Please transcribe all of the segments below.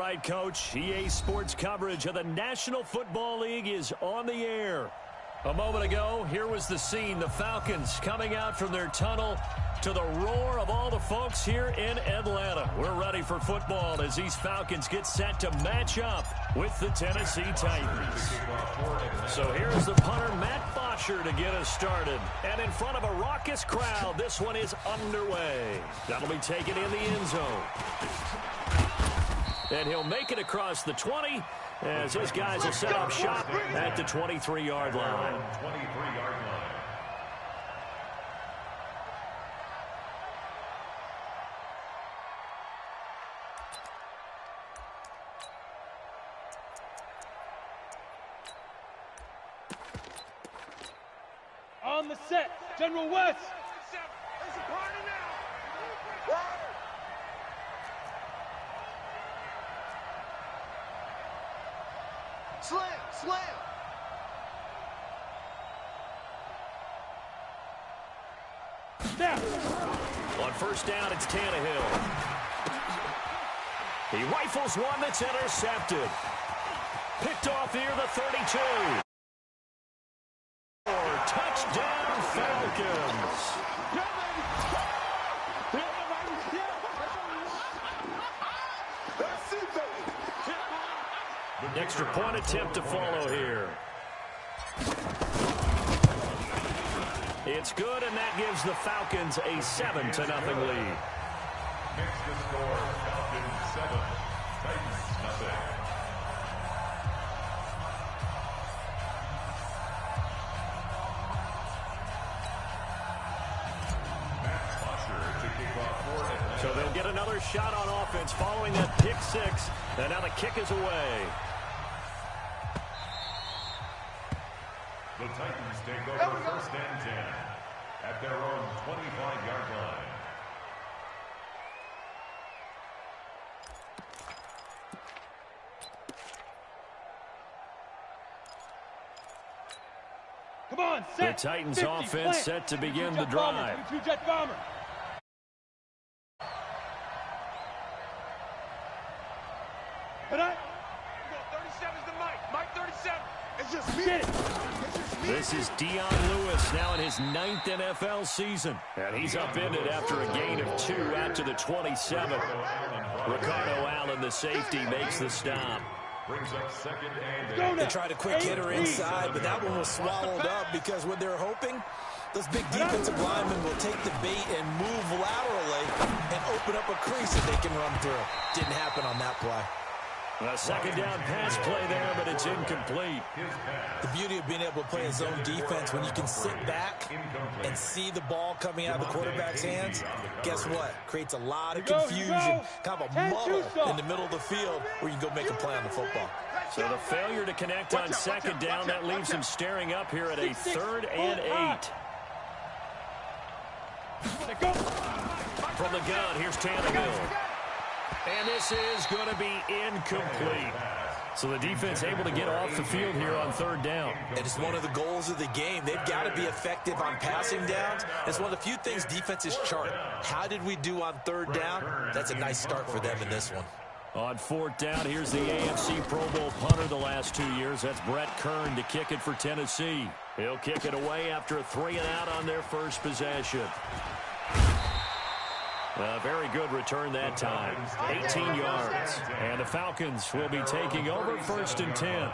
right, Coach. EA Sports coverage of the National Football League is on the air. A moment ago, here was the scene. The Falcons coming out from their tunnel to the roar of all the folks here in Atlanta. We're ready for football as these Falcons get set to match up with the Tennessee Titans. So here's the punter, Matt Bosher, to get us started. And in front of a raucous crowd, this one is underway. That'll be taken in the end zone. And he'll make it across the 20 as his guys will set up shop at the 23-yard line. On the set, General West. There's a party now. Slam, slam. Now. On first down, it's Tannehill. He rifles one that's intercepted. Picked off near the 32. Touchdown, Falcons. Extra point attempt to follow here. It's good, and that gives the Falcons a 7-0 lead. Next to score, Falcons 7, Titans 0. So they'll get another shot on offense following that pick six. And now the kick is away. The Titans take over first and 10 at their own 25-yard line. Come on, set. The Titans 50, offense plant. set to begin the Jet drive. Bomber, 22 Jet Bomber. Can I? 37's the Mike. Mike 37. It's just me. Get it. It's just me. This is Dion Lewis now in his 9th NFL season. And he's upended after a gain of 2 out to the 27. Ricardo Allen, the safety, makes the stop. Brings up second and 8. They tried a quick hitter inside, but that one was swallowed up because what they're hoping, those big defensive linemen will take the bait and move laterally and open up a crease that they can run through. Didn't happen on that play. A second down pass play there, but it's incomplete. The beauty of being able to play a zone defense, when you can sit back and see the ball coming out of the quarterback's hands, guess what? Creates a lot of confusion, kind of a muddle in the middle of the field where you can go make a play on the football. So the failure to connect on second down, that leaves him staring up here at a 3rd and 8. From the gun, here's Tannehill. And this is going to be incomplete. So the defense able to get off the field here on 3rd down. And it's one of the goals of the game. They've got to be effective on passing downs. It's one of the few things defenses chart. How did we do on 3rd down? That's a nice start for them in this one. On 4th down, here's the AFC Pro Bowl punter the last 2 years. That's Brett Kern to kick it for Tennessee. He'll kick it away after a 3-and-out on their first possession. A very good return that time. 18 yards. And the Falcons will be taking over 1st and 10.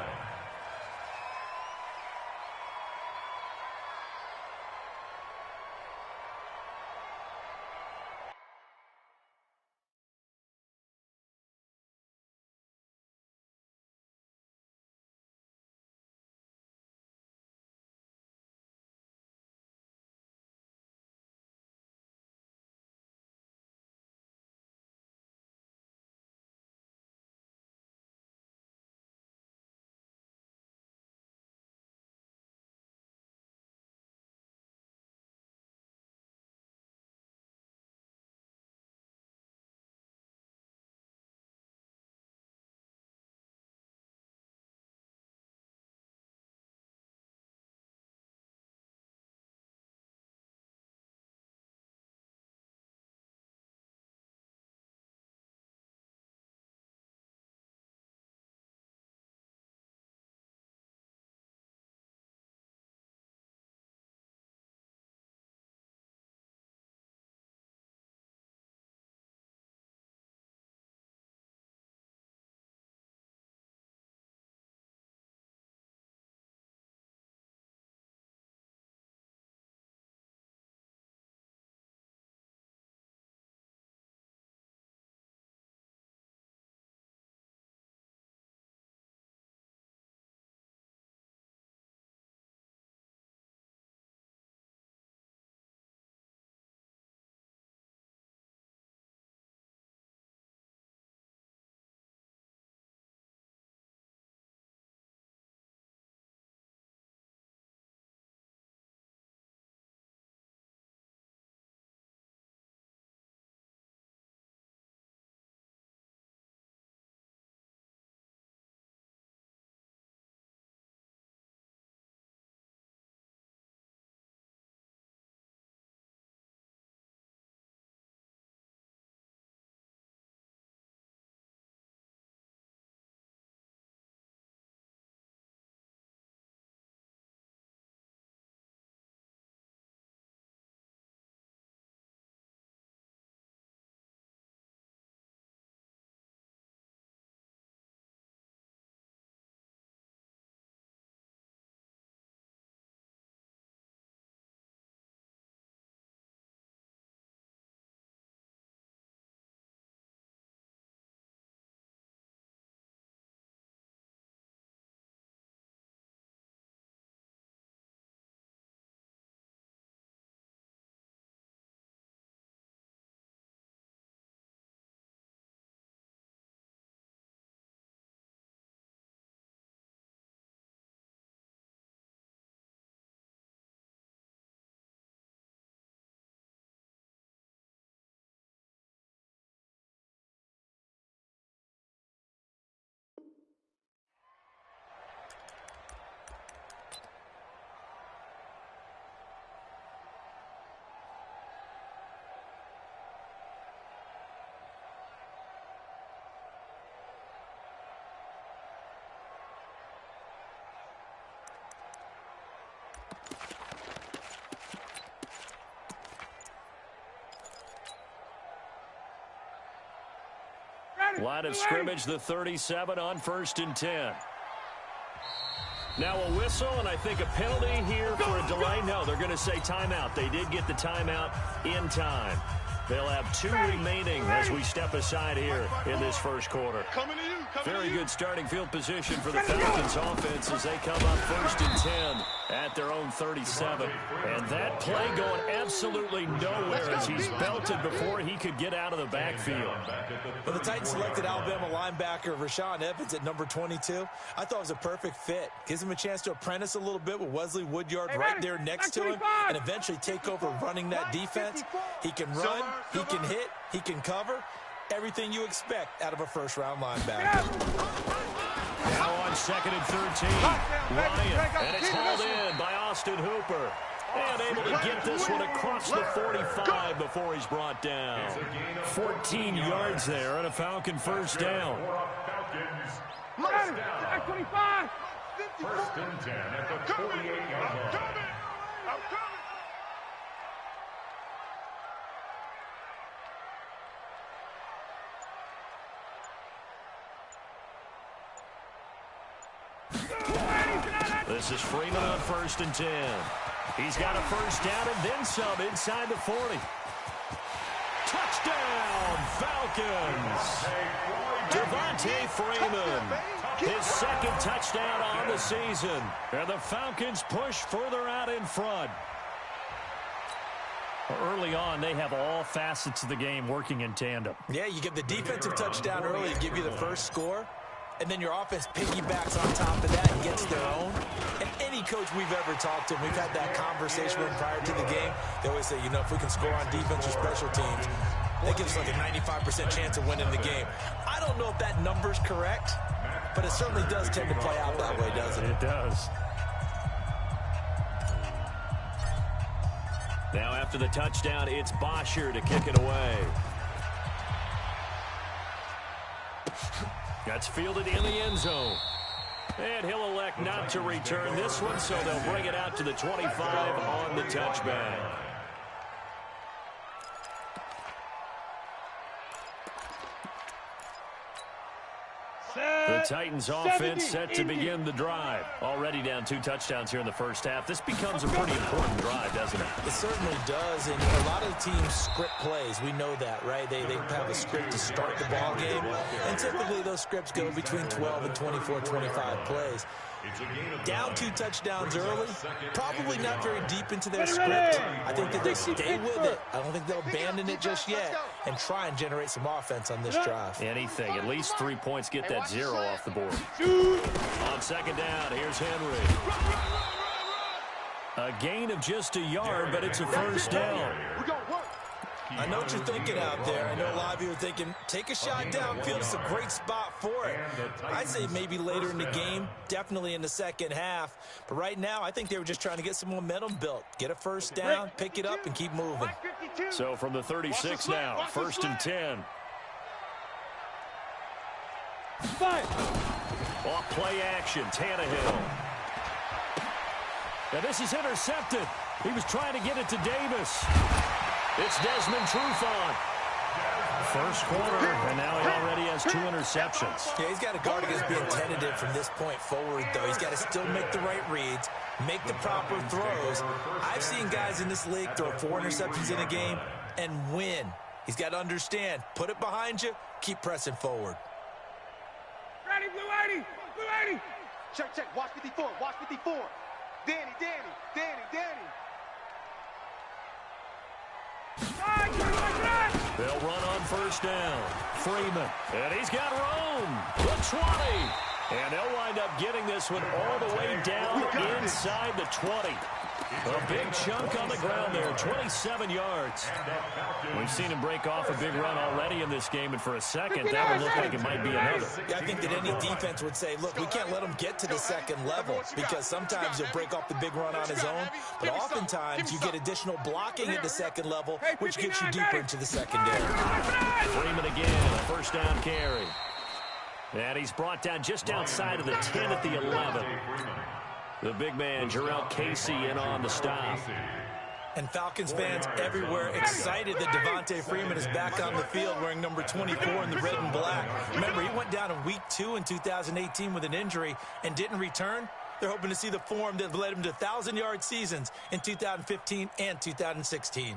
Line of scrimmage, the 37 on 1st and 10. Now a whistle, and I think a penalty here for a delay. No, they're going to say timeout. They did get the timeout in time. They'll have 2 remaining as we step aside here in this first quarter. Very good starting field position for the Falcons offense as they come up 1st and 10 at their own 37. And that play going absolutely nowhere as he's belted before he could get out of the backfield. Well, the Titans selected Alabama linebacker Rashaan Evans at number 22. I thought it was a perfect fit. Gives him a chance to apprentice a little bit with Wesley Woodyard right there next to him and eventually take over running that defense. He can run, he can hit, he can cover. Everything you expect out of a first-round linebacker. Now on 2nd and 13, Ryan, and it's hauled in by Austin Hooper. And able to get this one across the 45 before he's brought down. 14 yards there and a Falcon first down. First and 10 at the 48-yard line. This is Freeman on 1st and 10. He's got a first down and then some inside the 40. Touchdown, Falcons! Devontae Freeman, his 2nd touchdown on the season. And the Falcons push further out in front. Early on, they have all facets of the game working in tandem. Yeah, you get the defensive touchdown early to give you the first score. And then your offense piggybacks on top of that and gets their own. And any coach we've ever talked to, we've had that conversation with prior to the game. They always say, you know, if we can score on defense or special teams, that gives us like a 95% chance of winning the game. I don't know if that number's correct, but it certainly does tend to play out that way, doesn't it? It does. Now after the touchdown, it's Bosher to kick it away. That's fielded in the end zone. And he'll elect not to return this one, so they'll bring it out to the 25 on the touchback. The Titans offense set to begin the drive. Already down 2 touchdowns here in the first half. This becomes a pretty important drive, doesn't it? It certainly does, and a lot of teams script plays. We know that, right? They have a script to start the ball game, and typically those scripts go between 12 and 24, 25 plays. Down 2 touchdowns early, probably not very deep into their script. I think that they stay with it. I don't think they'll abandon it just yet and try and generate some offense on this drive. Anything, at least 3 points, get that 0 off the board. On 2nd down, here's Henry. A gain of just a yard, but it's a first down. I know what you're thinking out there. I know a lot of you are thinking, take a shot downfield. It's a great spot for it. I'd say maybe later in the game, definitely in the second half. But right now, I think they were just trying to get some momentum built. Get a first down, pick it up, and keep moving. So from the 36 now, 1st and 10. Off play action, Tannehill. Now this is intercepted. He was trying to get it to Davis. It's Desmond Trufant. First quarter, and now he already has 2 interceptions. Yeah, he's got to guard against being tentative from this point forward, though. He's got to still make the right reads, make the proper throws. I've seen guys in this league throw 4 interceptions in a game and win. He's got to understand, put it behind you, keep pressing forward. Ready, Blue 80! Blue 80! Check. Watch 54. Watch 54. Danny. They'll run on first down. Freeman. And he's got room. The 20. And they'll wind up getting this one all the way down inside the 20. A big chunk on the ground there, 27 yards. We've seen him break off a big run already in this game, and for a second, that would look like it might be another. Yeah, I think that any defense would say, look, we can't let him get to the second level, because sometimes he'll break off the big run on his own, but oftentimes you get additional blocking at the second level, which gets you deeper into the secondary. Freeman again, first down carry. And he's brought down just outside of the 10 at the 11. The big man, Jarrell Casey, in on the stop. And Falcons fans everywhere excited that Devontae Freeman is back on the field wearing number 24 in the red and black. Remember, he went down in week 2 in 2018 with an injury and didn't return. They're hoping to see the form that led him to 1,000-yard seasons in 2015 and 2016.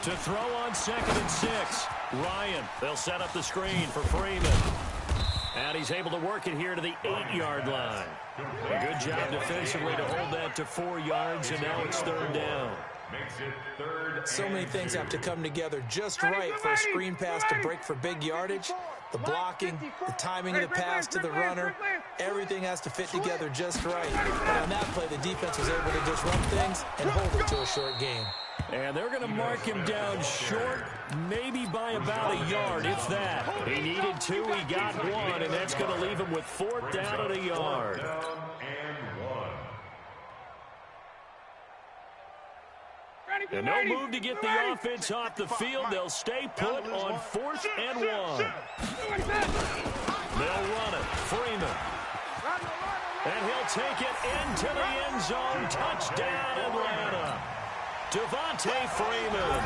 To throw on 2nd and 6. Ryan, they'll set up the screen for Freeman. And he's able to work it here to the 8-yard line. A good job defensively to hold that to 4 yards, and now it's 3rd down. So many things have to come together just right for a screen pass to break for big yardage. The blocking, the timing of the pass to the runner, everything has to fit together just right. And on that play, the defense was able to disrupt things and hold it to a short gain. And they're going to mark him down short, maybe by about a yard, if that. He needed 2, he got 1, and that's going to leave him with 4th down and a yard. And no move to get the offense off the field. They'll stay put on 4th and 1. They'll run it. Freeman. And he'll take it into the end zone. Touchdown, Atlanta. Devontae Freeman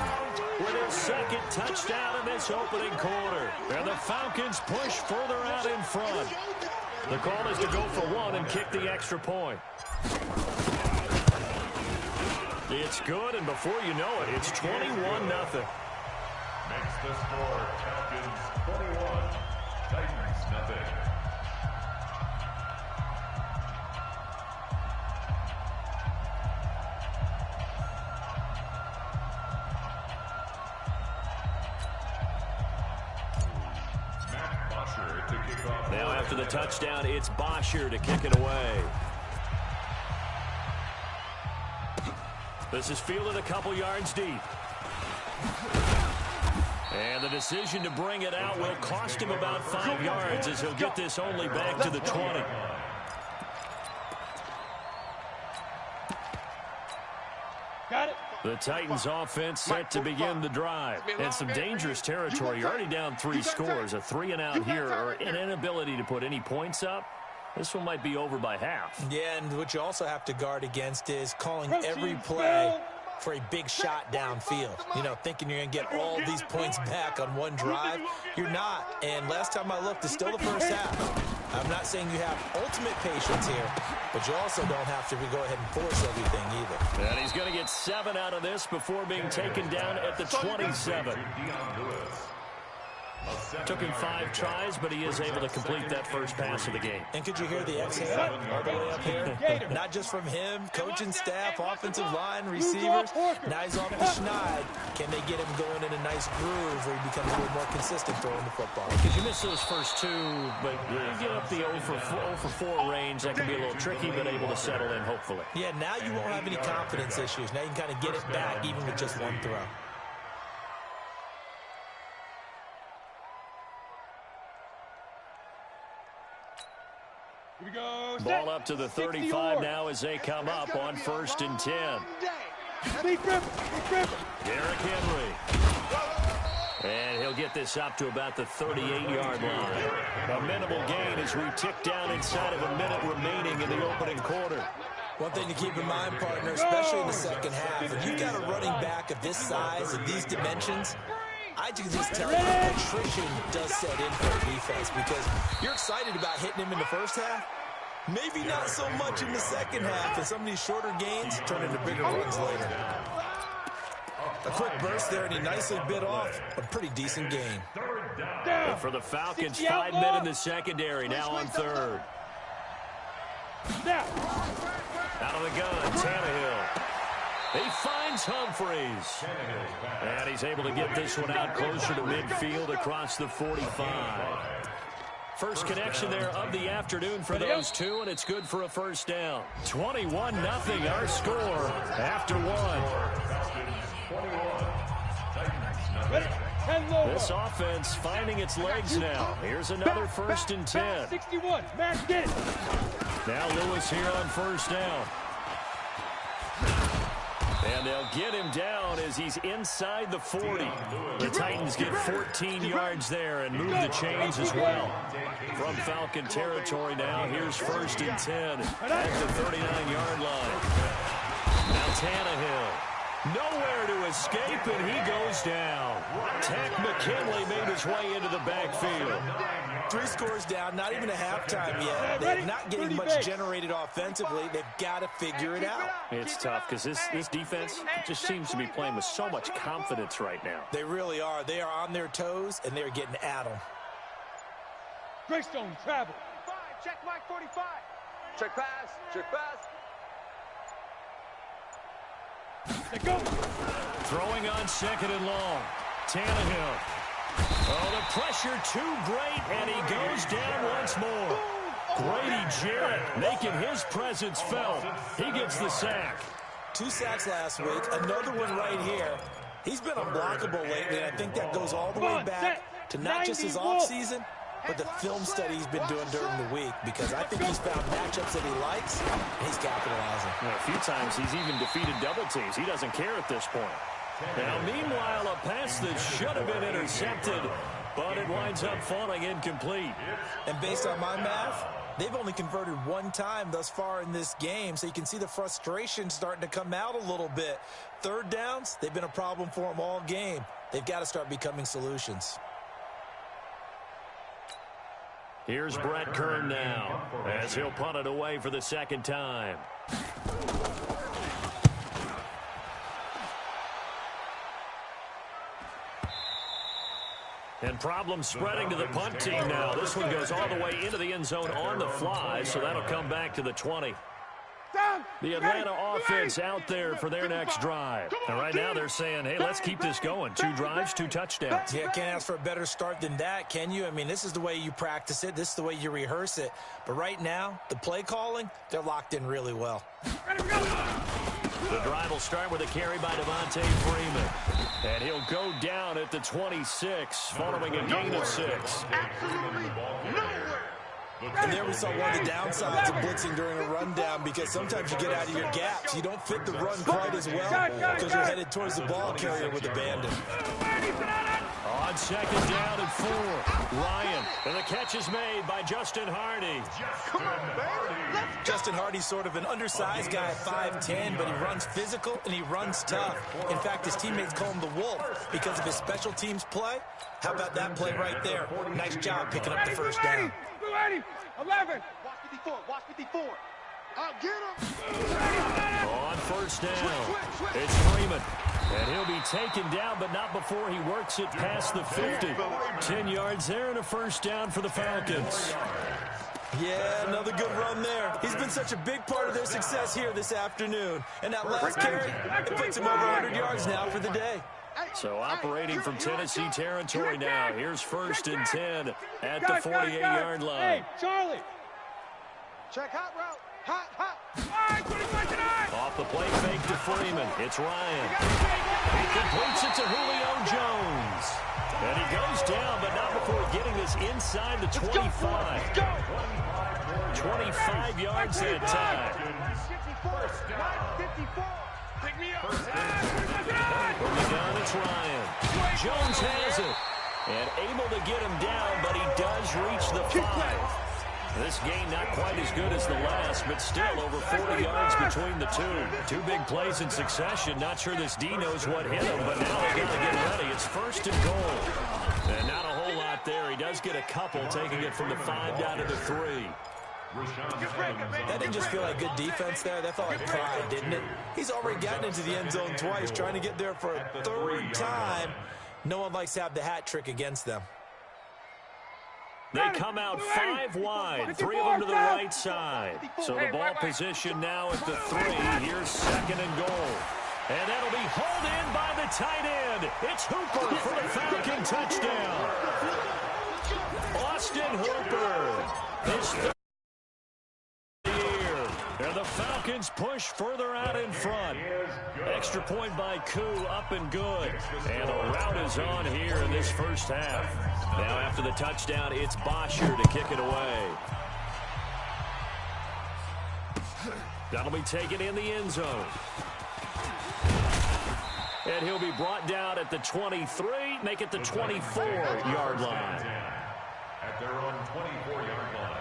with his 2nd touchdown in this opening quarter. And the Falcons push further out in front. The call is to go for 1 and kick the extra point. It's good, and before you know it, it's 21-0. Makes the score Falcons 21, Titans 0. Now after the touchdown, it's Bosher to kick it away. This is fielded a couple yards deep. And the decision to bring it out will cost him about 5 yards as he'll get this only back to the 20. Got it. The Titans offense set to begin the drive. And some dangerous territory. You're already down 3 scores. A 3-and-out here or an inability to put any points up. This one might be over by half. Yeah, and what you also have to guard against is calling every play for a big shot downfield. You know, thinking you're going to get all these points back on one drive. You're not. And last time I looked, it's still the first half. I'm not saying you have ultimate patience here, but you also don't have to go ahead and force everything either. And he's going to get 7 out of this before being taken down at the 27. Took him 5 tries, but he is able to complete that first pass of the game. And could you hear the exhale all the way up here? Not just from him, coaching staff, offensive line, receivers. Now he's off the schneid. Can they get him going in a nice groove where he becomes a little more consistent throwing the football? Because you miss those first 2, but you get up the 0 for 4 range. That can be a little tricky, but able to settle in, hopefully. Yeah, now you won't have any confidence issues. Now you can kind of get it back even with just 1 throw. Here we go. Ball up to the 35 now as they come up on 1st and 10. Derrick Henry. And he'll get this up to about the 38-yard line. A minimal gain as we tick down inside of a minute remaining in the opening quarter. One thing to keep in mind, partner, especially in the second half, if you've got a running back of this size and these dimensions, I can just tell you attrition does set in for a defense because you're excited about hitting him in the first half. Maybe not so much in the second half, and some of these shorter gains turn into bigger runs later. A quick burst there, and he nicely bit off a pretty decent gain. And for the Falcons, 5 men in the secondary, now on 3rd. Out of the gun, Tannehill. He finds Humphreys. And he's able to get this one out closer to midfield across the 45. First connection there of the afternoon for those 2, and it's good for a first down. 21-0 our score after 1. This offense finding its legs now. Here's another 1st and 10. 61. Matt, get it. Now Lewis here on 1st down. And they'll get him down as he's inside the 40. The Titans get 14 yards there and move the chains as well. From Falcon territory now, here's 1st and 10 at the 39-yard line. Now Tannehill. Nowhere to escape, and he goes down. Tack McKinley made his way into the backfield. 3 scores down, not even a halftime yet. They're not getting much generated offensively. They've got to figure it out. It's tough because this defense just seems to be playing with so much confidence right now. They really are. They are on their toes, and they're getting at them. Greystone travel. Check Mike 45. Check pass. Check pass. They go. Throwing on 2nd and long. Tannehill. Oh, the pressure too great, and he goes down once more. Grady Jarrett making his presence felt. He gets the sack. 2 sacks last week, another one right here. He's been unblockable lately, and I think that goes all the way back to not just his offseason, but the film study he's been doing during the week, because I think he's found matchups that he likes, and he's capitalizing. Well, a few times he's even defeated double teams. He doesn't care at this point. Now, meanwhile, a pass that should have been intercepted, but it winds up falling incomplete. And based on my math, they've only converted 1 time thus far in this game, so you can see the frustration starting to come out a little bit. 3rd downs, they've been a problem for them all game. They've got to start becoming solutions. Here's Brett Kern now, as he'll punt it away for the 2nd time. And problems spreading to the punt team now. This one goes all the way into the end zone on the fly, so that'll come back to the 20. The Atlanta offense out there for their next drive. And right now they're saying, hey, let's keep this going. 2 drives, 2 touchdowns. Yeah, can't ask for a better start than that, can you? I mean, this is the way you practice it. This is the way you rehearse it. But right now, the play calling, they're locked in really well. The drive will start with a carry by Devontae Freeman. And he'll go down at the 26 following a gain of 6. Absolutely nowhere. And there we saw one of the downsides of blitzing during a rundown, because sometimes you get out of your gaps. You don't fit the run quite as well because you're headed towards the ball carrier with abandon. On 2nd down and 4. Ryan. And the catch is made by Justin Hardy. Come on, baby. Justin Hardy's sort of an undersized guy at 5'10", but he runs physical and he runs tough. In fact, his teammates call him the Wolf because of his special teams play. How about that play right there? Nice job picking up the 1st down. 11. Watch 54. Watch 54. I'll get him. On 1st down, it's Freeman. And he'll be taken down, but not before he works it past the 50. 10 yards there and a 1st down for the Falcons. Yeah, another good run there. He's been such a big part of their success here this afternoon. And that last carry, it puts him over 100 yards now for the day. So operating from Tennessee territory now. Here's 1st and 10 at the 48-yard line. Hey, Charlie. Check hot route. Hot. Off the play fake to Freeman. It's Ryan. He completes it to Julio Jones. And he goes down, but not before getting this inside the 25. 25 yards that time. 54. Pick me up. From the gun, it's Ryan. Jones has it. And able to get him down, but he does reach the 5. This game not quite as good as the last, but still over 40 yards between the 2 big plays in succession. Not sure this D knows what hit him, but now they got to get ready. It's 1st and goal. And not a whole lot there. He does get a couple, taking it from the 5 down to the 3. That didn't just feel like good defense there. That felt like pride, didn't it? He's already gotten into the end zone twice, trying to get there for a 3rd time. No one likes to have the hat trick against them. They come out 5 wide, 3 of them to the right side. So the ball position now at the 3. Here's 2nd and goal. And that'll be hauled in by the tight end. It's Hooper for the Falcon touchdown. Austin Hooper. His 3rd year. And the Falcons push further out in front. Extra point by Koo, up and good. And the route is on here in this 1st half. Now after the touchdown, it's Bosher to kick it away. That'll be taken in the end zone. And he'll be brought down at the 23, make it the 24-yard line. At their own 24-yard line.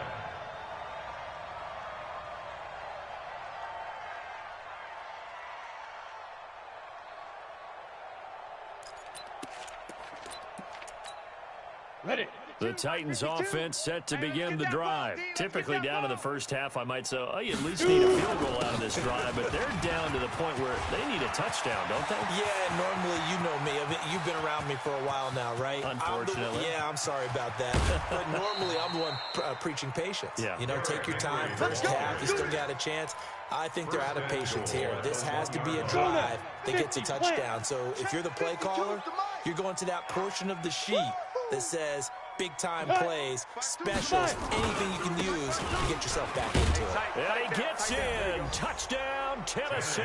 Ready. The Titans offense set to begin the drive. Typically down to the first half, I might say, oh, you at least need a field goal out of this drive, but they're down to the point where they need a touchdown, don't they? Yeah, normally, you know me. You've been around me for a while now, right? Unfortunately. I'm sorry about that. But normally, I'm the one preaching patience. Yeah. You know, take your time. First half, you still got a chance. I think they're out of patience here. This has to be a drive that gets a touchdown. So if you're the play caller, you're going to that portion of the sheet that says big-time plays, specials, anything you can use to get yourself back into it. And he gets in. Touchdown, Tennessee.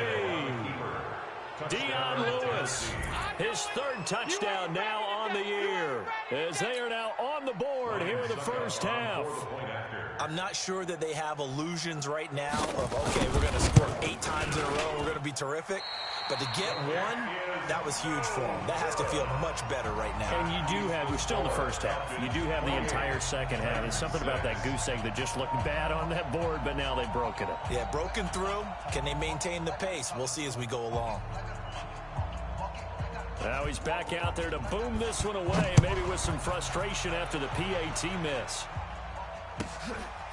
Dion Lewis, his third touchdown now on the year, as they are now on the board here in the first half. I'm not sure that they have illusions right now of, okay, we're going to score 8 times in a row, we're going to be terrific. But to get one, that was huge for them. That has to feel much better right now. And you do have, we're still in the first half. You do have the entire second half. There's something about that goose egg that just looked bad on that board, but now they've broken it. Yeah, broken through. Can they maintain the pace? We'll see as we go along. Now he's back out there to boom this one away, maybe with some frustration after the PAT miss.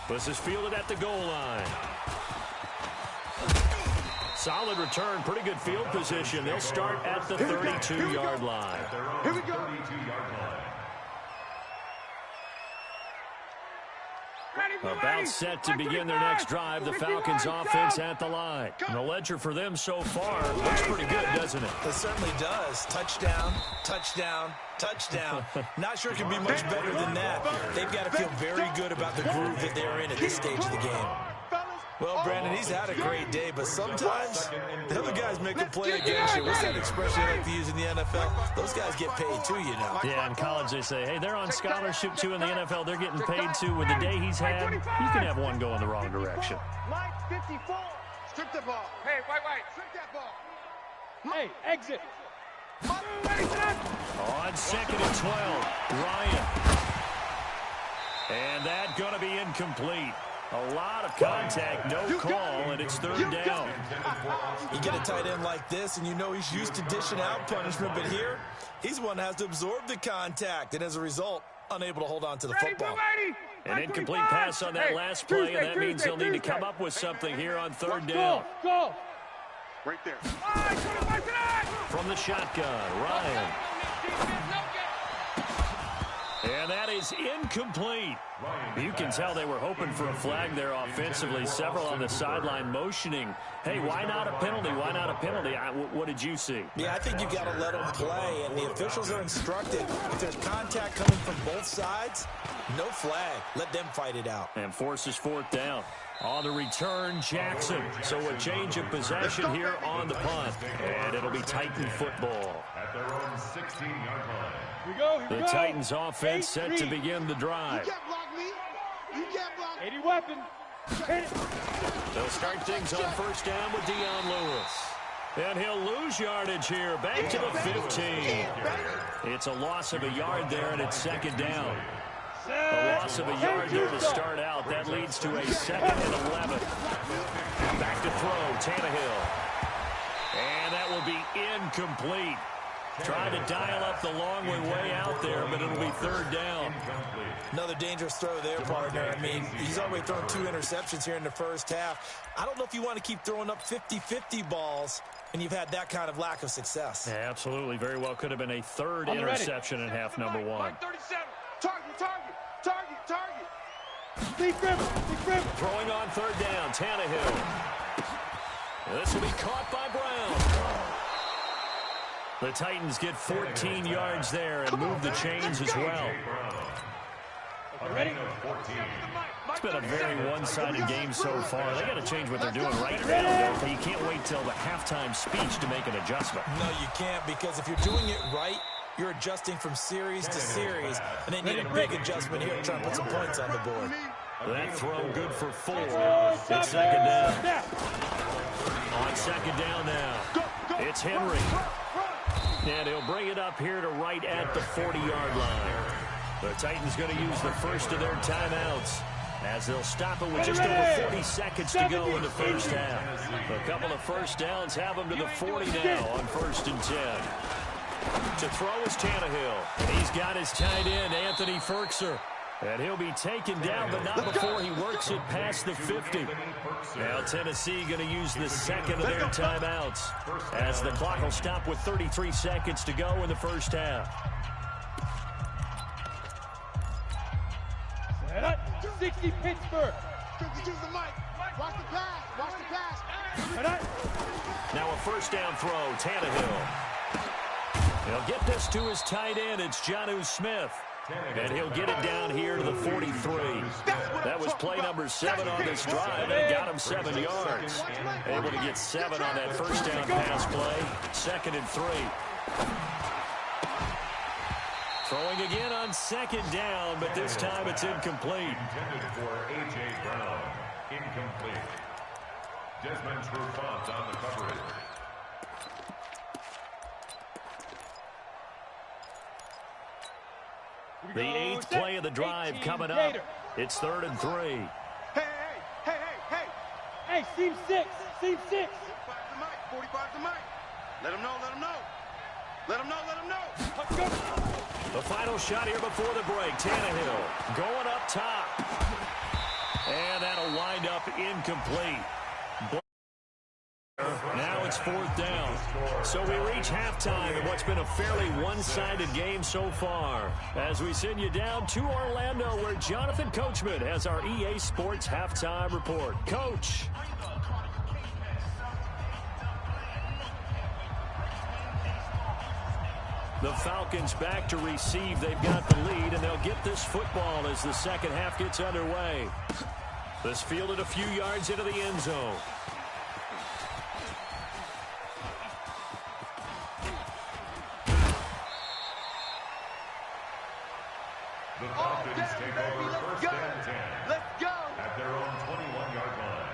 This is fielded at the goal line. Solid return, pretty good field position. They'll start at the 32-yard line. Here we go. 32-yard line. About set to begin their next drive, the Falcons offense at the line. And the ledger for them so far looks pretty good, doesn't it? It certainly does. Touchdown, touchdown, touchdown. Not sure it can be much better than that. They've got to feel very good about the groove that they're in at this stage of the game. Well, Brandon, he's had a great day, but sometimes the other guys make a play against you. What's that expression I like to use in the NFL? Those guys get paid too, you know. Yeah, in college they say, hey, they're on scholarship too. In the NFL, they're getting paid too. With the day he's had, you can have one go in the wrong direction. Mike 54. Strip the ball. Hey, white. Strip that ball. Hey, exit. On second and 12, Ryan. And that going to be incomplete. A lot of contact, no call, and it's third down. You get a tight end like this, and you know he's used to dishing out punishment, but here, he's one that has to absorb the contact, and as a result, unable to hold on to the football. An incomplete pass on that last play, and that means they'll need to come up with something here on third down. Go. Right there. From the shotgun, Ryan. And that is incomplete. You can tell they were hoping for a flag there offensively. Several on the sideline motioning, hey, why not a penalty? Why not a penalty? What did you see? Yeah, I think you've got to let them play, and the officials are instructed. If there's contact coming from both sides, no flag. Let them fight it out. And forces fourth down. On the return, Jackson. So a change of possession here on the punt. And it'll be Titan football. At their own 16-yard line. Here we go. The Titans offense set to begin the drive. You can't block me. You can't block me. 80 weapon. Hit it. They'll start things on first down with Dion Lewis. And he'll lose yardage here. Back to the 15. It's a loss of a yard there, and it's second down. A loss of a yard there to start out. That leads to a second and 11. Back to throw, Tannehill. And that will be incomplete. Trying to dial up the long way out there, but it'll be third down. Another dangerous throw there, partner. I mean, he's already thrown 2 interceptions here in the first half. I don't know if you want to keep throwing up 50-50 balls, and you've had that kind of lack of success. Yeah, absolutely. Very well could have been a third interception in half number 1. 37. Target. Big grip. Throwing on third down, Tannehill. This will be caught by Brown. The Titans get 14 yards there and move the chains as well. Ready? It's been a very one-sided game so far. They got to change what they're doing right now, though. You can't wait till the halftime speech to make an adjustment. No, you can't, because if you're doing it right, you're adjusting from series to series, and they need a big adjustment here to try and put some points on the board. That throw good for 4. It's second down. On second down now, it's Henry. And he'll bring it up here to right at the 40-yard line. The Titans going to use the first of their timeouts, as they'll stop it with just over 40 seconds to go in the first half. A couple of first downs have them to the 40 now on 1st and 10. To throw is Tannehill. He's got his tight end, Anthony Ferkser. And he'll be taken down, but not before he works it past the 50. Now Tennessee going to use the second of their timeouts, as the clock will stop with 33 seconds to go in the first half. 60 Pittsburgh. Use the mic. Watch the pass. Watch the pass. Now a first down throw, Tannehill. He'll get this to his tight end. It's Jonnu Smith. And he'll get it down here to the 43. That was play number 7 on this drive, and it got him 7 yards. Able to get 7 on that first down pass play. 2nd and 3. Throwing again on 2nd down, but this time it's incomplete. Intended for A.J. Brown. Incomplete. Desmond Trufant on the coverage. The 8th play of the drive coming up. It's 3rd and 3. Hey. Hey, seam 6. 45 the mic. Let him know. The final shot here before the break. Tannehill going up top. And that'll wind up incomplete. Now it's 4th down. So we reach halftime in what's been a fairly one-sided game so far, as we send you down to Orlando, where Jonathan Coachman has our EA Sports halftime report. Coach. The Falcons back to receive. They've got the lead, and they'll get this football as the second half gets underway. This fielded a few yards into the end zone. The Falcons take over 1st and 10. Let's go. At their own 21-yard line.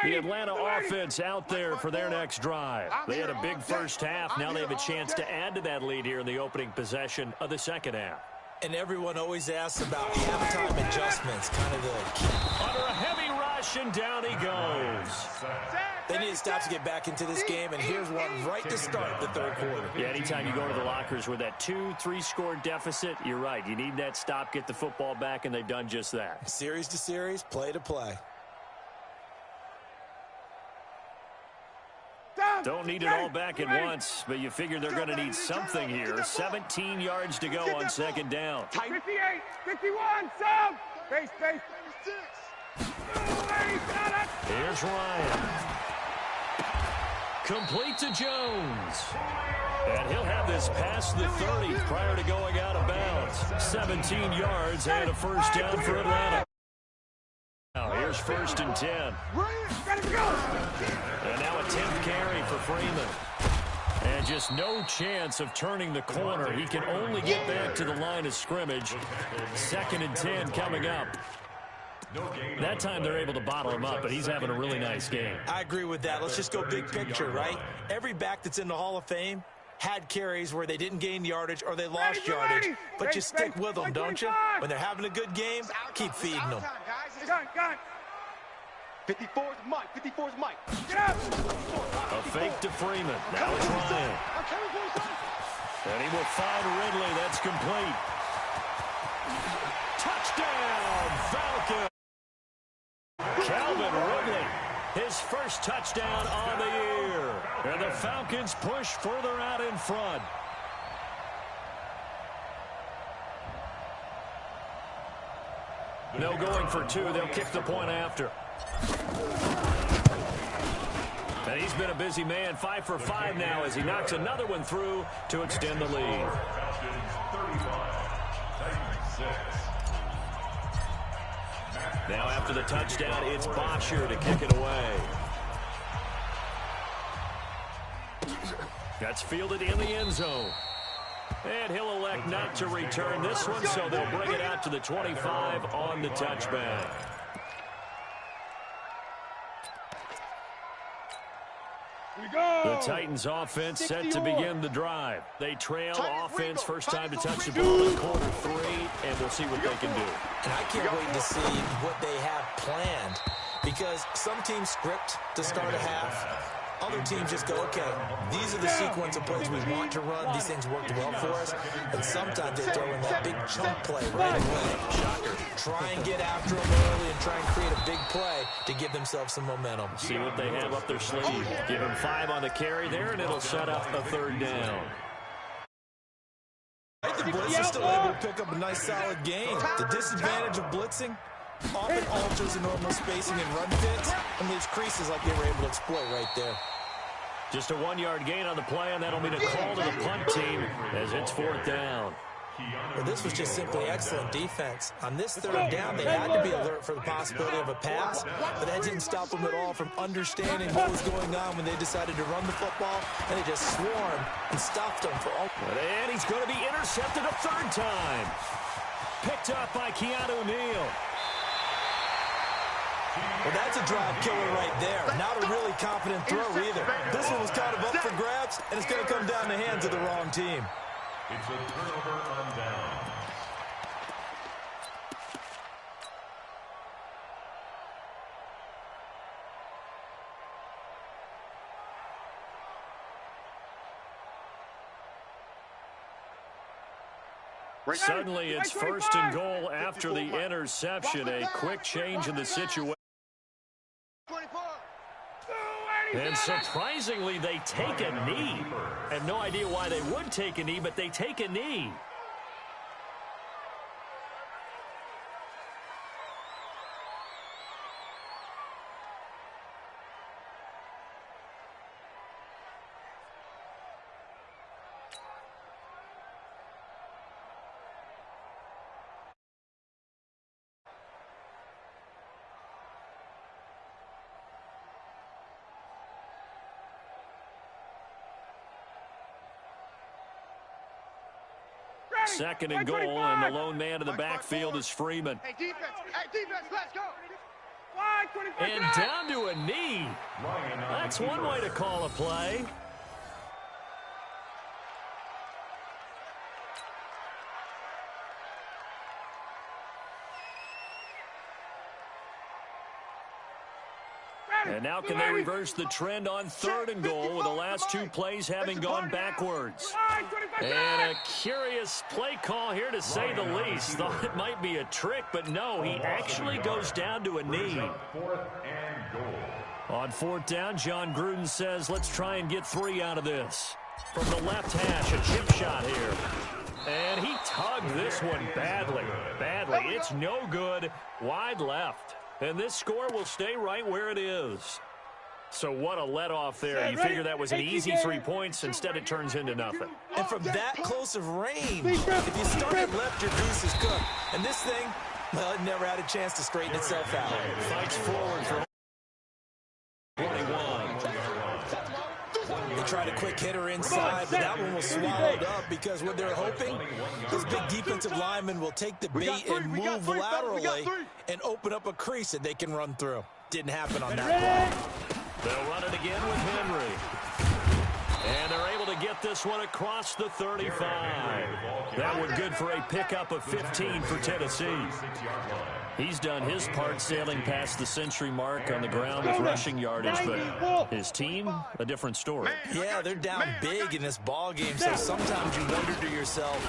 The Atlanta offense out there for their next drive. They had a big first half. Now they have a chance to add to that lead here in the opening possession of the second half. And everyone always asks about halftime adjustments, kind of the key. Under a heavy rush, and down he goes. They need to stop to get back into this game, and here's one right to start the 3rd quarter. Yeah, anytime you go to the lockers with that 2-3 score deficit, you're right. You need that stop, get the football back, and they've done just that. Series to series, play to play. Don't need it all back at once, but you figure they're going to need something here. 17 yards to go on 2nd down. 58, 51, sub. Base. Here's Ryan. Complete to Jones. And he'll have this past the 30 prior to going out of bounds. 17 yards and a first down for Atlanta. Now here's 1st and 10. And now a 10th carry for Freeman. And just no chance of turning the corner. He can only get back to the line of scrimmage. 2nd and 10 coming up. That time they're able to bottle him up, but he's having a really nice game. I agree with that. Let's just go big picture, right? Every back that's in the Hall of Fame had carries where they didn't gain yardage or they lost yardage, but you stick with them, don't you? When they're having a good game, keep feeding them. Gun. 54's Mike. Get up. A fake to Freeman. Now it's Ryan. And he will find Ridley. That's complete. Touchdown, Falcons. Calvin Ridley, his first touchdown on the year. And the Falcons push further out in front. No going for 2. They'll kick the point after. And he's been a busy man. 5 for 5 now as he knocks another one through to extend the lead. Falcons 35, Titans 6. Now after the touchdown, it's Bosher to kick it away. That's fielded in the end zone. And he'll elect not to return this one, so they'll bring it out to the 25 on the touchback. The Titans offense set to begin the drive. They trail offense first time to touch the ball in quarter 3, and we'll see what they can do. And I can't wait to see what they have planned, because some teams script to start a half. Other teams just go, okay, these are the sequence of plays we want to run. These things worked well for us. And sometimes they throw in that big chunk play right away. Shocker. Try and get after them early and try and create a big play to give themselves some momentum. See what they have up their sleeve. Give them 5 on the carry there, and it'll set up a 3rd down. The blitz is still able to pick up a nice solid gain. The disadvantage of blitzing often alters the normal spacing and run fits and leaves creases like they were able to exploit right there. Just a 1-yard gain on the play, and that'll mean a call to the punt team as it's 4th down. Well, this was just simply excellent defense. On this 3rd down, they had to be alert for the possibility of a pass, but that didn't stop them at all from understanding what was going on when they decided to run the football, and they just swarmed and stopped them for all. And he's going to be intercepted a 3rd time. Picked up by Keanu Neal. Well, that's a drive killer right there. Not a really confident throw either. This one was kind of up for grabs, and it's going to come down the hands of the wrong team. It's a turnover on down. Suddenly, it's 1st and goal after the interception. A quick change in the situation. And surprisingly, they take a knee. I have no idea why they would take a knee, but they take a knee. Second and goal, and the lone man in the backfield is Freeman. Hey, defense, let's go. And down to a knee. That's one way to call a play. And now can they reverse the trend on 3rd and goal with the last 2 plays having gone backwards? And a curious play call here to say the least. Thought it might be a trick, but no, he actually goes down to a knee. 4th and goal. On 4th down, John Gruden says, let's try and get 3 out of this. From the left hash, a chip shot here. And he tugged this one badly. It's no good. Wide left. And this score will stay right where it is. So what a let-off there. You figure that was an easy 3 points. Instead, it turns into nothing. And from that close of range, if you started left, your goose is cooked. And this thing, well, it never had a chance to straighten itself out. Fights forward for 21. They tried a quick hitter inside, but that one was swallowed up because what they're hoping, those big defensive linemen will take the bait and move laterally and open up a crease that they can run through. Didn't happen on that play. They'll run it again with Henry. And they're able to get this one across the 35. That one good for a pickup of 15 for Tennessee. He's done his part sailing past the century mark on the ground with rushing yardage, but his team, a different story. Yeah, they're down big in this ball game, so sometimes you wonder to yourself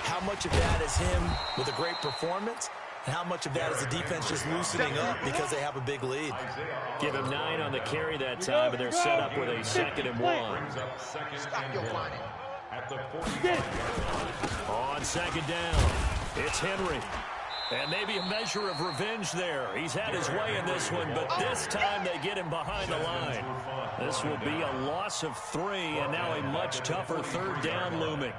how much of that is him with a great performance and how much of that is the defense just loosening up because they have a big lead. Give him 9 on the carry that time, but they're set up with a 2nd and 1. On 2nd down, it's Henry. And maybe a measure of revenge there. He's had his way in this one, but this time they get him behind the line. This will be a loss of 3, and now a much tougher 3rd down looming.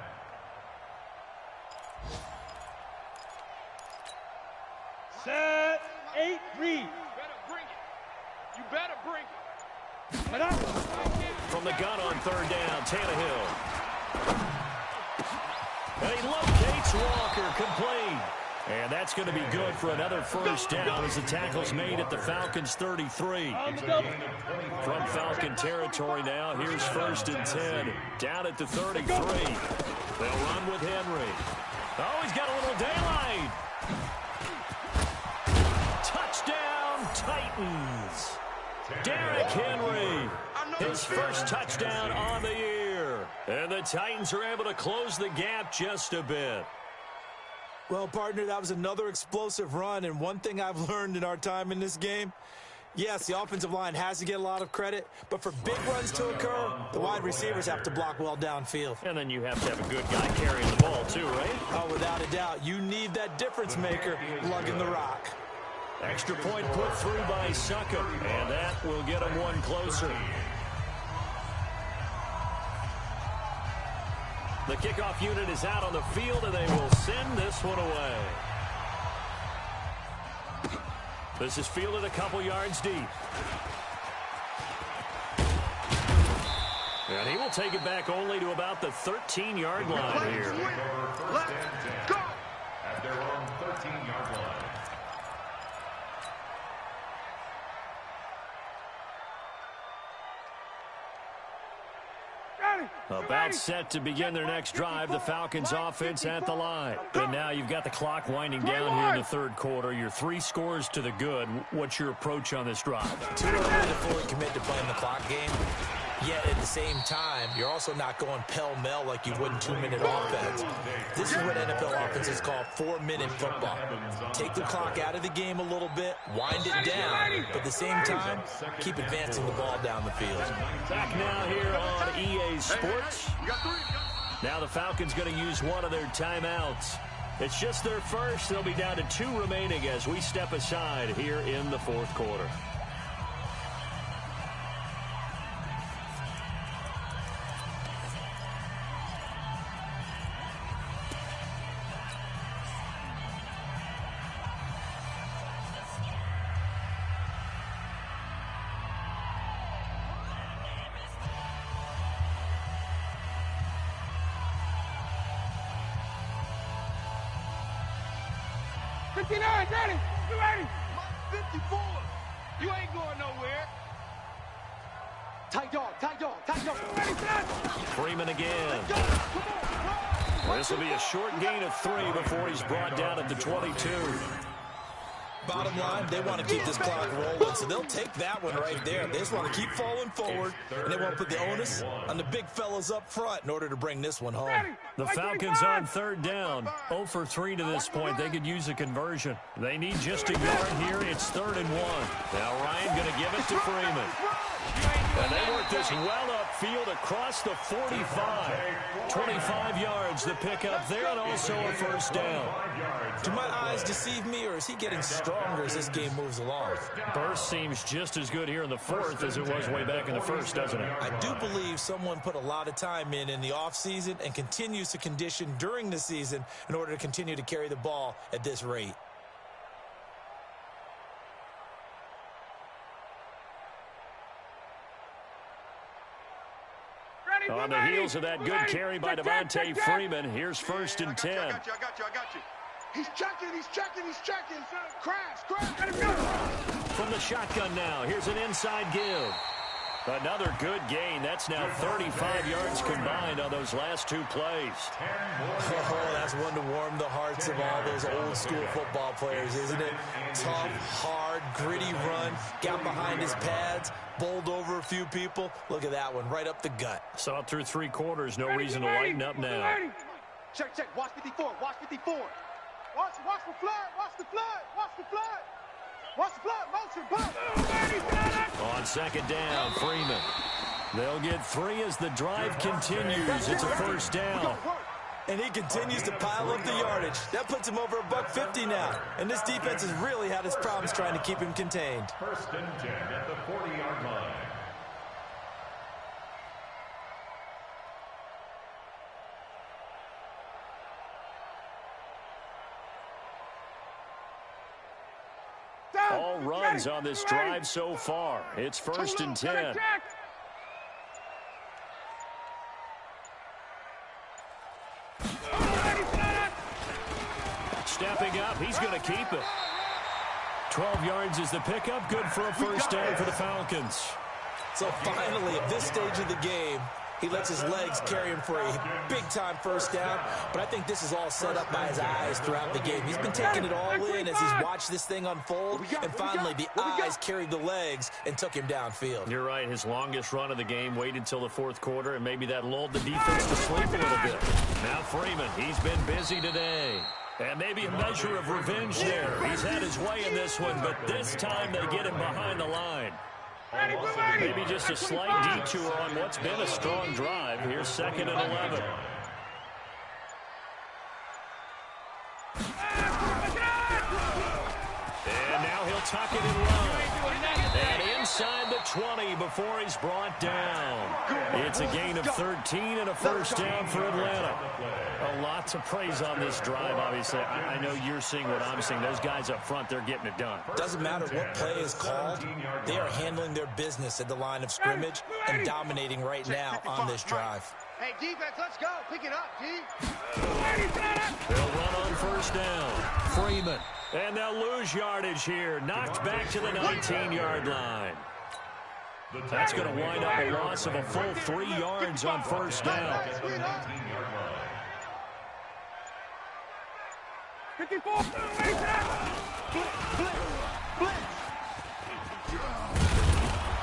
Set. 8, read. Better bring it. You better bring it. From the gun on third down, Tannehill. And he locates Walker, complete. And that's going to be good for another first down as the tackle's made at the Falcons' 33. From Falcon territory now, here's 1st and 10. Down at the 33. They'll run with Henry. Oh, he's got a little daylight. Touchdown, Titans. Derrick Henry, his first touchdown on the year. And the Titans are able to close the gap just a bit. Well, partner, that was another explosive run, and one thing I've learned in our time in this game, yes, the offensive line has to get a lot of credit, but for big runs to occur, the wide receivers have to block well downfield. And then you have to have a good guy carrying the ball too, right? Oh, without a doubt. You need that difference maker lugging the rock. Extra point put through by Succop, and that will get him one closer. The kickoff unit is out on the field, and they will send this one away. This is fielded a couple yards deep. And he will take it back only to about the 13-yard line here. Let's go. At their own 13-yard line. About set to begin their next drive, the Falcons offense at the line. And now you've got the clock winding down here in the third quarter. Your 3 scores to the good. What's your approach on this drive? Too early to fully commit to playing the clock game. Yet at the same time, you're also not going pell-mell like you would in 2-minute offense. This is what NFL offenses call 4-minute football. Take the clock out of the game a little bit, wind it down, but at the same time, keep advancing the ball down the field. Back now here on EA Sports. Now the Falcons going to use one of their timeouts. It's just their first. They'll be down to 2 remaining as we step aside here in the fourth quarter. Ready? You ready? 54. You ain't going nowhere. Tight dog, tight dog, tight dog. Ready, son? Freeman again. This will be a short gain of 3 before he's brought down at the 22. Bottom line, they want to keep this clock rolling, so they'll take that one right there. They just want to keep falling forward, and they want to put the onus on the big fellas up front in order to bring this one home. The Falcons on third down, 0 for 3 to this point. They could use a conversion. They need just a yard here. It's 3rd and 1. Now Ryan going to give it to Freeman. And they work this well upfield across the 45. 25 yards the pickup there, and also a first down. Do my eyes deceive me, or is he getting stronger as this game moves along? Burst seems just as good here in the fourth as it was way back in the first, doesn't it? I do believe someone put a lot of time in the offseason and continues to condition during the season in order to continue to carry the ball at this rate. On the heels of that good carry by Devontae Freeman, here's 1st and 10. I got you. He's checking. Crash. From the shotgun now, here's an inside give. Another good gain. That's now 35 yards combined on those last 2 plays. Oh, that's one to warm the hearts of all those old school football players, isn't it? Tough, hard, gritty run, got behind his pads, bowled over a few people. Look at that one, right up the gut. Saw it through 3 quarters. No reason to lighten up now. Check. Watch 54. Watch the flood. Watch the flood. Motion. On 2nd down, Freeman. They'll get 3 as the drive continues. It's a first down. And he continues to pile up the yardage. That puts him over $150 now. And this defense has really had its problems trying to keep him contained. 1st and 10 at the 40-yard line. All runs on this drive so far. It's 1st and 10. Stepping up, he's going to keep it. 12 yards is the pickup. Good for a first down for the Falcons. So finally, at this stage of the game, he lets his legs carry him for a big-time first down. But I think this is all set up by his eyes throughout the game. He's been taking it all in as he's watched this thing unfold. And finally, the eyes carried the legs and took him downfield. You're right. His longest run of the game waited till the 4th quarter, and maybe that lulled the defense to sleep a little bit. Now Freeman, he's been busy today. And maybe a measure of revenge there. He's had his way in this one, but this time they get him behind the line. Maybe just a slight detour on what's been a strong drive. Here's 2nd and 11. And now he'll tuck it in line. And inside the 20 before he's brought down. It's a gain of 13 and a first down for Atlanta. A lot to praise on this drive, obviously. I know you're seeing what I'm seeing. Those guys up front, they're getting it done. Doesn't matter what play is called. They are handling their business at the line of scrimmage and dominating right now on this drive. Hey, defense, let's go. Pick it up, D. They'll run on first down. Freeman. And they'll lose yardage here. Knocked back to the 19-yard line. That's going to wind up a loss of a full 3 yards on first down. 54.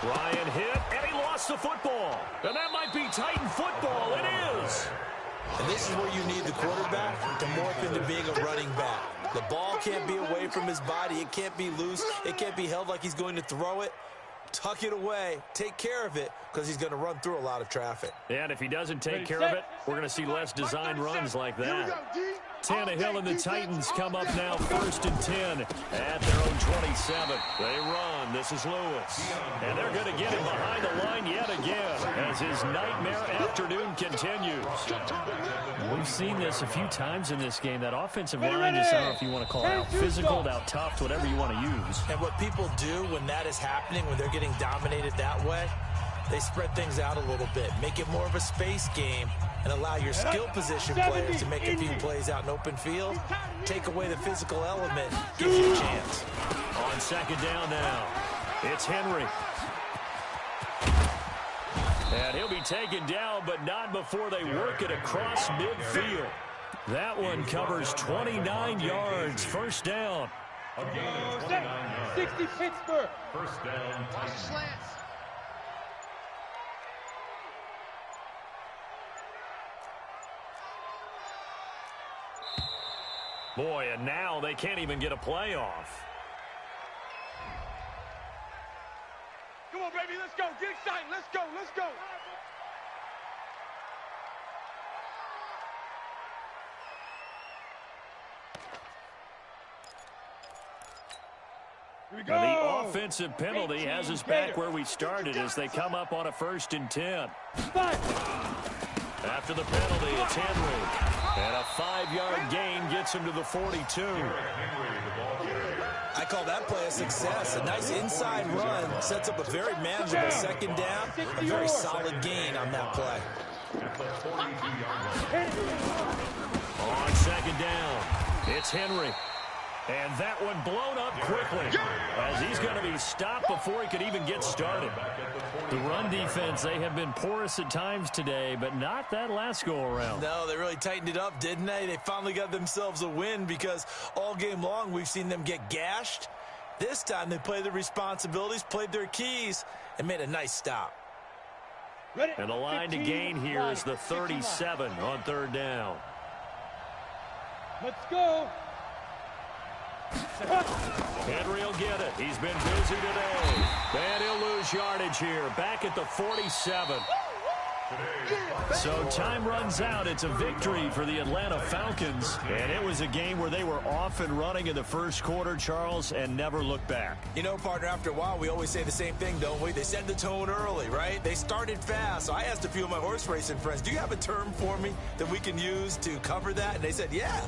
Ryan hit, and he lost the football. And that might be Titan football. It is. And this is where you need the quarterback to morph into being a running back. The ball can't be away from his body. It can't be loose. It can't be held like he's going to throw it. Tuck it away. Take care of it because he's going to run through a lot of traffic. And if he doesn't take care of it, we're going to see less design runs like that. Tannehill and the Titans come up now 1st and 10 at their own 27. They run. This is Lewis. And they're going to get him behind the line yet again as his nightmare afternoon continues. We've seen this a few times in this game. That offensive line is, I don't know if you want to call it out physical, out tough, whatever you want to use. And what people do when that is happening, when they're getting dominated that way, they spread things out a little bit, make it more of a space game, and allow your skill position players to make a few plays out in open field. Take away the physical element, gives you a chance. On 2nd down now, it's Henry. And he'll be taken down, but not before they work it across midfield. That one covers 29 yards. First down. A gain of 29 yards. 60 Pittsburgh. First down, Titans. Slants. Boy, and now they can't even get a playoff. Come on, baby, let's go. Get excited. Let's go. Let's go. Here we go. Now the offensive penalty has us back where we started as they come up on a 1st and 10. After the penalty, it's Henry. And a 5-yard gain gets him to the 42. I call that play a success. A nice inside run sets up a very manageable 2nd down. A very solid gain on that play. On 2nd down, it's Henry. And that one blown up quickly as he's going to be stopped before he could even get started. The run defense, they have been porous at times today, but not that last go-around. No, they really tightened it up, didn't they? They finally got themselves a win because all game long we've seen them get gashed. This time they played their responsibilities, played their keys, and made a nice stop. And the line to gain here is the 37 on 3rd down. Let's go. Henry will get it. He's been busy today. And he'll lose yardage here. Back at the 47. So time runs out. It's a victory for the Atlanta Falcons. And it was a game where they were off and running in the 1st quarter, Charles, and never looked back. You know, partner, after a while, we always say the same thing, don't we? They set the tone early, right? They started fast. So I asked a few of my horse racing friends, do you have a term for me that we can use to cover that? And they said, yeah.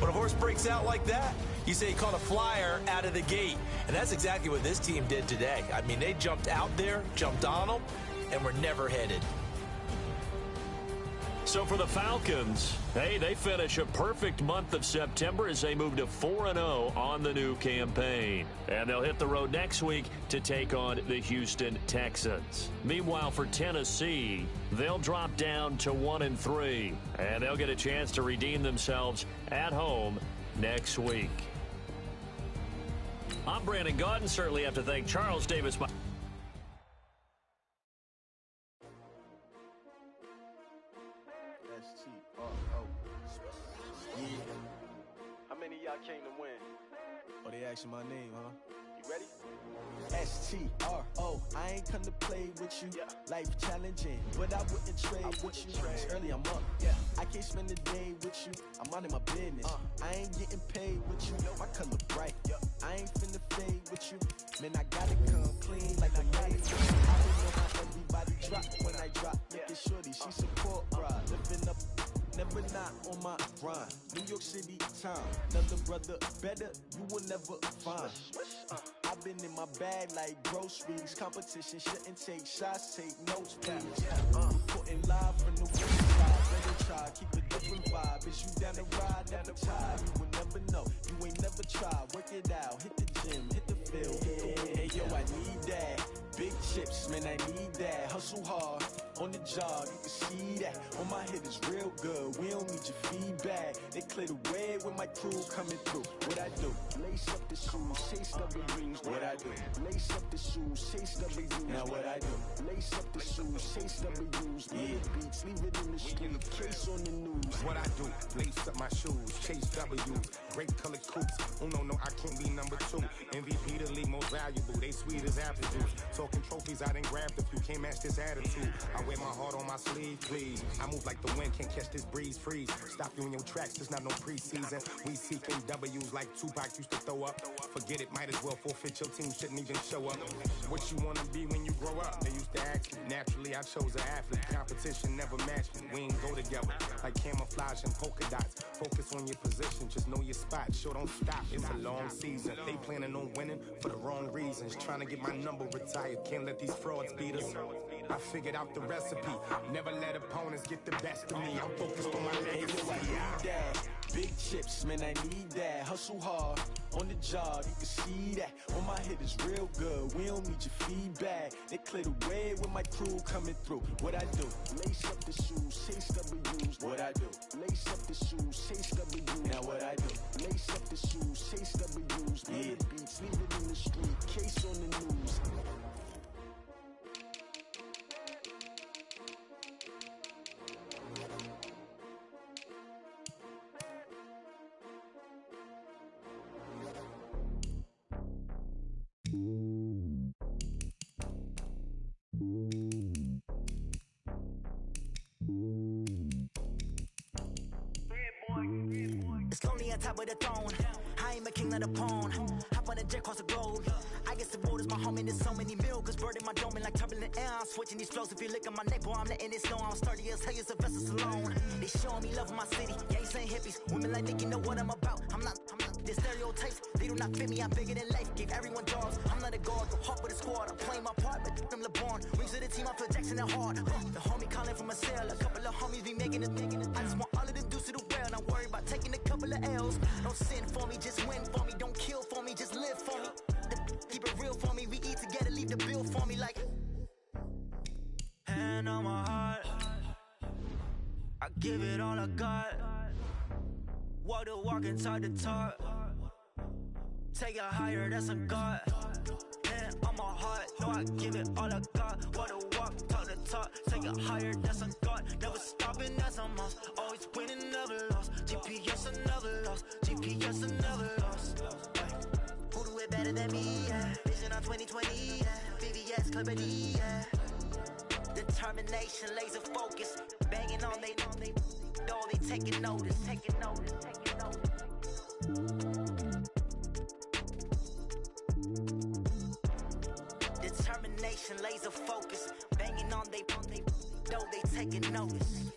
When a horse breaks out like that, you say he caught a flyer out of the gate. And that's exactly what this team did today. I mean, they jumped out there, jumped on them, and were never headed. So for the Falcons, hey, they finish a perfect month of September as they move to 4-0 on the new campaign. And they'll hit the road next week to take on the Houston Texans. Meanwhile, for Tennessee, they'll drop down to 1-3. And they'll get a chance to redeem themselves at home next week. I'm Brandon Gaudin. Certainly have to thank Charles Davis. How many of y'all came to win? Oh, they asking my name, huh? You ready? S-T-R-O, I ain't come to play with you. Yeah. Life challenging, but I wouldn't trade with you. It's early, I'm up. Yeah. I can't spend the day with you. I'm out in my business. I ain't getting paid with you. My color bright. Yeah. I ain't finna fade with you. Man, I gotta come clean like a maid. I don't know how everybody drop when I drop. Look at shorty, she support bride. Living up, never not on my grind. New York City time. Another brother better, you will never find. I've been in my bag like groceries. Competition shouldn't take shots, take notes, please. Reporting live from the west side. Better try, keep a different vibe. Is you down the ride, never tired. You will never know, you ain't never tried. Work it out, hit the gym, hit the field, hit the wheel. Hey yo, I need that. Big chips, man, I need that. Hustle hard, on the job, you can see that. On my head is real good, we don't need your feedback. They clear the way with my crew coming through. What I do? Lace up the shoes, chase W's. What I do? Lace up the shoes, chase W's. Now what I do? Lace up the shoes, chase W's. Yeah, beats, leave it in the street, case on the news. What I do? Lace up my shoes, chase W's. Great colored coops. Oh no, I can't be number 2. MVP the league most valuable. They sweet as apple juice. Talking trophies, I done grabbed a few. Can't match this attitude. I wear my heart on my sleeve, please. I move like the wind, can't catch this breeze, freeze. Stop you in your tracks, there's not no preseason. We seeking W's like Tupac used to throw up. Forget it, might as well forfeit. Your team shouldn't even show up. What you wanna be when you grow up? They used to ask me. Naturally, I chose an athlete. Competition never matched me. We ain't go together like camouflage and polka dots. Focus on your position, just know your spot. Sure, don't stop. It's a long season. They planning on winning for the wrong reasons. Trying to get my number retired. Can't let these frauds beat us. I figured out the recipe. Never let opponents get the best of me. I'm focused on my legacy. I need that. Big chips, man, I need that. Hustle hard, on the job, you can see that. On my head is real good, we don't need your feedback. They clear the way with my crew coming through. What I do? Lace up the shoes, chase W's. What I do? Lace up the shoes, chase W's. Now what I do? Lace up the shoes, chase W's. Yeah, beats, leave it in the street, case on the news. It's lonely on top of the throne. I ain't a king of the pawn. Hop on a jet across the globe. I guess the road is my home and there's so many milkers birding my dome like turbulent air. I'm switching these flows. If you look at my neck, boy, I'm letting it snow. I'm sturdy as hell, a vessel alone. They showing me love in my city. Yeah, you saying hippies. Women like think you know what I'm about. I'm not. The stereotypes, they do not fit me. I'm bigger than life. Gave everyone jobs. I'm not a guard. Go hard with a squad. I'm playing my part, but them LeBron. Rings to the team. I feel Jackson and hard. The homie calling from a cell. A couple of homies be making it. I just want all of them dudes to do well. Not worry about taking a couple of L's. Don't sin for me, just win for me. Don't kill for me, just live for me. Keep it real for me. We eat together, leave the bill for me like. Hand on my heart, I give it all I got. Walk the walk and talk the talk. Take it higher, that's a God. Hand on my heart, no, I give it all I got. Walk the walk, talk the talk. Take it higher, that's a God. Never stopping, that's a must. Always winning, never lost. GPS, I never lost. GPS, I never lost. Who do it better than me? Yeah. Vision on 2020. Yeah. VVS, Clarity. Yeah. Determination, laser focus. Banging on they know they taking notice. Taking notice. Taking notice. Determination, laser focus. Banging on they know they taking notice.